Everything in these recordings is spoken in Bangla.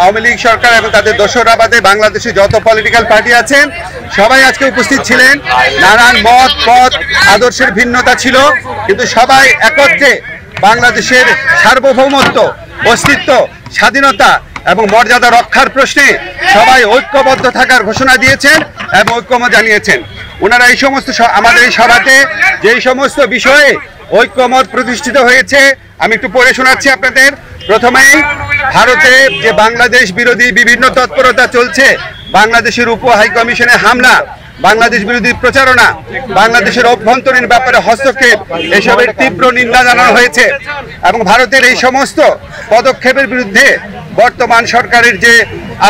আওয়ামী লীগ সরকার এবং তাদের দোসররা বাদে বাংলাদেশে যত পলিটিক্যাল পার্টি আছেন সবাই আজকে উপস্থিত ছিলেন। নানান মত পথ আদর্শের ভিন্নতা ছিল, কিন্তু সবাই একত্রে বাংলাদেশের সার্বভৌমত্ব, অস্তিত্ব, স্বাধীনতা এবং মর্যাদা রক্ষার প্রশ্নে সবাই ঐক্যবদ্ধ থাকার ঘোষণা দিয়েছেন এবং ঐক্যমত জানিয়েছেন। ওনারা এই সমস্ত আমাদের এই সভাতে যেই সমস্ত বিষয়ে ঐক্যমত প্রতিষ্ঠিত হয়েছে আমি একটু পড়ে শোনাচ্ছি আপনাদের। প্রথমেই ভারতে যে বাংলাদেশ বিরোধী বিভিন্ন তৎপরতা চলছে, বাংলাদেশের উপ হাইকমিশনে হামলা, বাংলাদেশ বিরোধী প্রচারণা, বাংলাদেশের অভ্যন্তরীণ ব্যাপারে হস্তক্ষেপ, এসবের তীব্র নিন্দা জানানো হয়েছে এবং ভারতের এই সমস্ত পদক্ষেপের বিরুদ্ধে বর্তমান সরকারের যে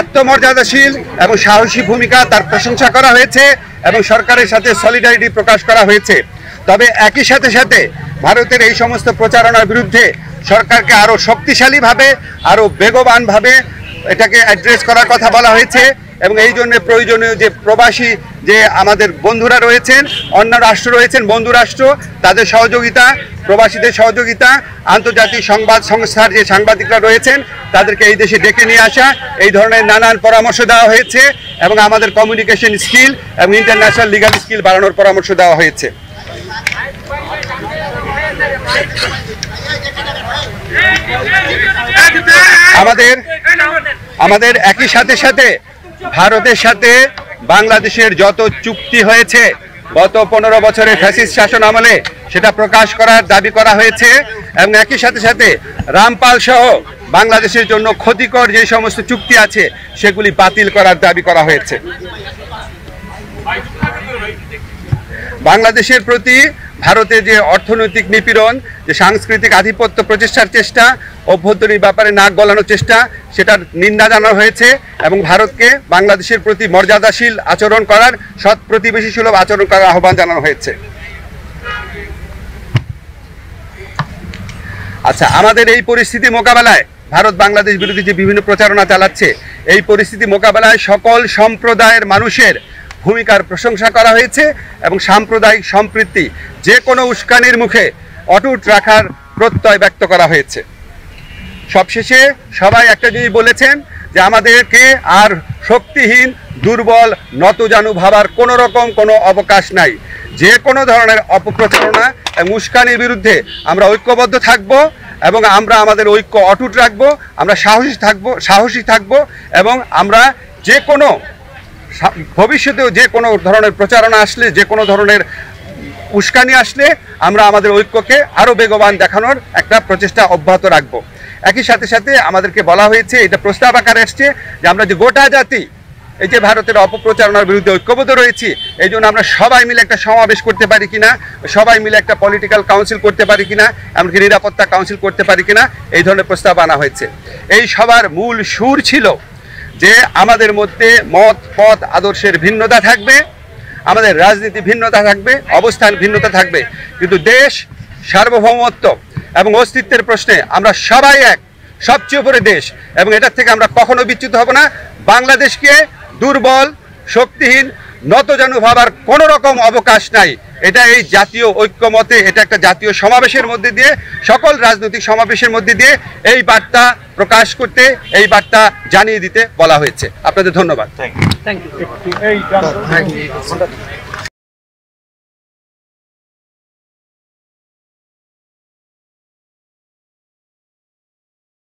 আত্মমর্যাদাশীল এবং সাহসী ভূমিকা তার প্রশংসা করা হয়েছে এবং সরকারের সাথে সলিডারিটি প্রকাশ করা হয়েছে। তবে একই সাথে সাথে ভারতের এই সমস্ত প্রচারণার বিরুদ্ধে সরকারকে আরও শক্তিশালীভাবে, আরও বেগবানভাবে এটাকে অ্যাড্রেস করার কথা বলা হয়েছে এবং এই জন্য প্রয়োজনীয় যে প্রবাসী যে আমাদের বন্ধুরা রয়েছেন, অন্য রাষ্ট্র রয়েছেন, বন্ধু রাষ্ট্র, তাদের সহযোগিতা, প্রবাসীদের সহযোগিতা, আন্তর্জাতিক সংবাদ সংস্থার যে সাংবাদিকরা রয়েছেন তাদেরকে এই দেশে ডেকে নিয়ে আসা, এই ধরনের নানান পরামর্শ দেওয়া হয়েছে এবং আমাদের কমিউনিকেশন স্কিল এবং ইন্টারন্যাশনাল লিগাল স্কিল বাড়ানোর পরামর্শ দেওয়া হয়েছে। আমাদের একই সাথে সাথে ভারতের সাথে বাংলাদেশের যত চুক্তি হয়েছে গত 15 বছরের ফ্যাসিস্ট শাসন আমলে সেটা প্রকাশ করার দাবি করা হয়েছে এবং একই সাথে সাথে রামপাল সহ বাংলাদেশের জন্য ক্ষতিকর যে সমস্ত চুক্তি আছে সেগুলি বাতিল করার দাবি করা হয়েছে। বাংলাদেশের প্রতি ভারতের যে অর্থনৈতিক নিপীড়ন, যে সাংস্কৃতিক আধিপত্য প্রতিষ্ঠার চেষ্টা, অভ্যন্তরীণ ব্যাপারে নাক গলানোর চেষ্টা, সেটার নিন্দা জানানো হয়েছে এবং ভারতকে বাংলাদেশের প্রতি মর্যাদাশীল আচরণ করার, সৎ প্রতিবেশী সুলভ আচরণ করার আহ্বান জানানো হয়েছে। আচ্ছা, আমাদের এই পরিস্থিতি মোকাবেলায় ভারত বাংলাদেশ বিরোধী যে বিভিন্ন প্রচারণা চালাচ্ছে, এই পরিস্থিতি মোকাবেলায় সকল সম্প্রদায়ের মানুষের ভূমিকার প্রশংসা করা হয়েছে এবং সাম্প্রদায়িক সম্প্রীতি যে কোনো উস্কানির মুখে অটুট রাখার প্রত্যয় ব্যক্ত করা হয়েছে। সবশেষে সবাই একটা জিনিস বলেছেন যে আমাদেরকে আর শক্তিহীন, দুর্বল, নতজানু ভাবার কোনো রকম কোনো অবকাশ নাই। যে কোনো ধরনের অপপ্রচারণা এবং উস্কানির বিরুদ্ধে আমরা ঐক্যবদ্ধ থাকব এবং আমরা আমাদের ঐক্য অটুট রাখব, আমরা সাহসী থাকব এবং আমরা যে কোনো ভবিষ্যতেও যে কোনো ধরনের প্রচারণা আসলে, যে কোনো ধরনের উস্কানি আসলে আমরা আমাদের ঐক্যকে আরও বেগবান দেখানোর একটা প্রচেষ্টা অব্যাহত রাখব। একই সাথে সাথে আমাদেরকে বলা হয়েছে, এটা প্রস্তাব আকারে আসছে যে আমরা যে গোটা জাতি এই যে ভারতের অপপ্রচারণার বিরুদ্ধে ঐক্যবদ্ধ রয়েছি, এই জন্য আমরা সবাই মিলে একটা সমাবেশ করতে পারি কিনা, সবাই মিলে একটা পলিটিক্যাল কাউন্সিল করতে পারি কিনা, এমনকি নিরাপত্তা কাউন্সিল করতে পারি কিনা, এই ধরনের প্রস্তাব আনা হয়েছে। এই সবার মূল সুর ছিল যে আমাদের মধ্যে মত পথ আদর্শের ভিন্নতা থাকবে, আমাদের রাজনীতি ভিন্নতা থাকবে, অবস্থান ভিন্নতা থাকবে, কিন্তু দেশ সার্বভৌমত্ব এবং অস্তিত্বের প্রশ্নে আমরা সবাই এক, সবচেয়ে উপরে দেশ এবং এটার থেকে আমরা কখনো বিচ্যুত হব না। বাংলাদেশকে দুর্বল, শক্তিহীন, নতজানু ভাবার কোনো রকম অবকাশ নাই। এটা এই জাতীয় ঐক্যমতে, এটা একটা জাতীয় সমাবেশের মধ্যে দিয়ে, সকল রাজনৈতিক সমাবেশের মধ্যে দিয়ে এই বার্তা প্রকাশ করতে, এই বার্তা জানিয়ে দিতে বলা হয়েছে। আপনাদের ধন্যবাদ। Thank you.